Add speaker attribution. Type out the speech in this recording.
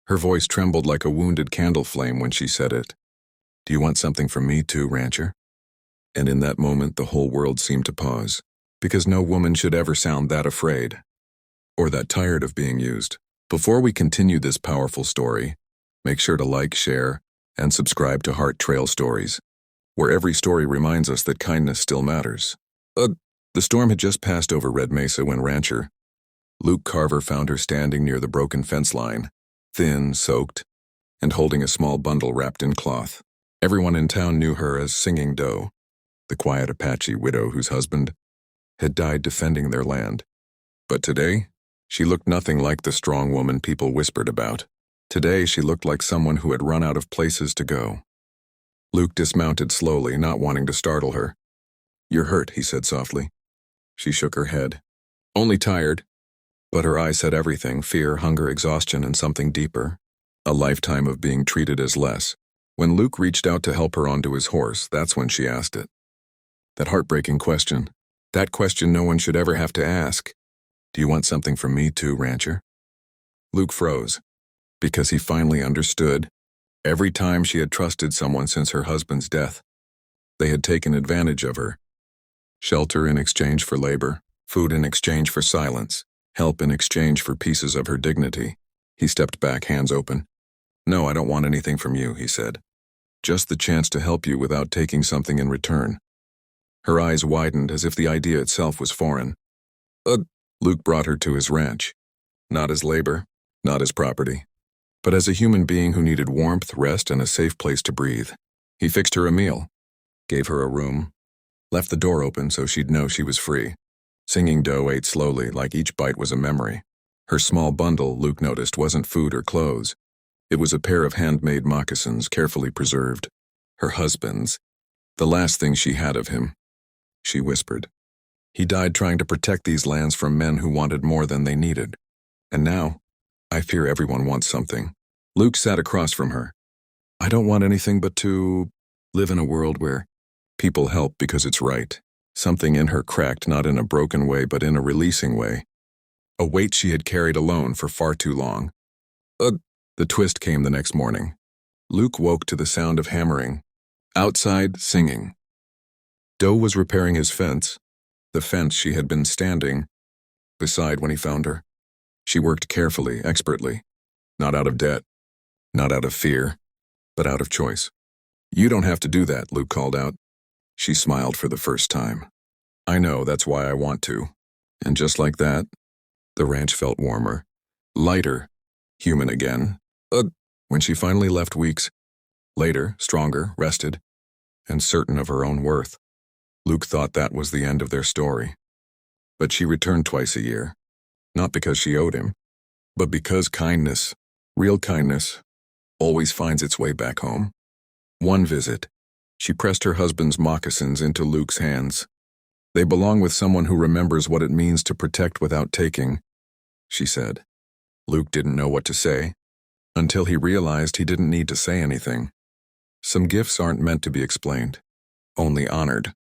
Speaker 1: Her voice trembled like a wounded candle flame when she said it. "Do you want something from me too, rancher?" And in that moment, the whole world seemed to pause, because no woman should ever sound that afraid, or that tired of being used. Before we continue this powerful story, make sure to like, share, and subscribe to Heart Trail Stories, where every story reminds us that kindness still matters. The storm had just passed over Red Mesa when rancher Luke Carver found her standing near the broken fence line, thin, soaked, and holding a small bundle wrapped in cloth. Everyone in town knew her as Singing Doe, the quiet Apache widow whose husband had died defending their land. But today, she looked nothing like the strong woman people whispered about. Today, she looked like someone who had run out of places to go. Luke dismounted slowly, not wanting to startle her. "You're hurt," he said softly. She shook her head. "Only tired." But her eyes said everything: fear, hunger, exhaustion, and something deeper. A lifetime of being treated as less. When Luke reached out to help her onto his horse, that's when she asked it. That heartbreaking question. That question no one should ever have to ask. "Do you want something from me too, rancher?" Luke froze, because he finally understood. Every time she had trusted someone since her husband's death, they had taken advantage of her. Shelter in exchange for labor, food in exchange for silence, help in exchange for pieces of her dignity. He stepped back, hands open. "No, I don't want anything from you," he said. "Just the chance to help you without taking something in return." Her eyes widened as if the idea itself was foreign. Luke brought her to his ranch. Not as labor, not as property, but as a human being who needed warmth, rest, and a safe place to breathe. He fixed her a meal, gave her a room, left the door open so she'd know she was free. Singing Doe ate slowly, like each bite was a memory. Her small bundle, Luke noticed, wasn't food or clothes. It was a pair of handmade moccasins, carefully preserved. Her husband's. The last thing she had of him. She whispered. He died trying to protect these lands from men who wanted more than they needed. And now, I fear everyone wants something. Luke sat across from her. "I don't want anything but to live in a world where people help because it's right." Something in her cracked, not in a broken way, but in a releasing way. A weight she had carried alone for far too long. The twist came the next morning. Luke woke to the sound of hammering. Outside, singing. Doe was repairing his fence, the fence she had been standing beside when he found her. She worked carefully, expertly. Not out of debt, not out of fear, but out of choice. "You don't have to do that," Luke called out. She smiled for the first time. "I know, that's why I want to." And just like that, the ranch felt warmer, lighter, human again. When she finally left weeks later, stronger, rested, and certain of her own worth, Luke thought that was the end of their story. But she returned twice a year, not because she owed him, but because kindness, real kindness, always finds its way back home. One visit, she pressed her husband's moccasins into Luke's hands. "They belong with someone who remembers what it means to protect without taking," she said. Luke didn't know what to say, until he realized he didn't need to say anything. Some gifts aren't meant to be explained, only honored.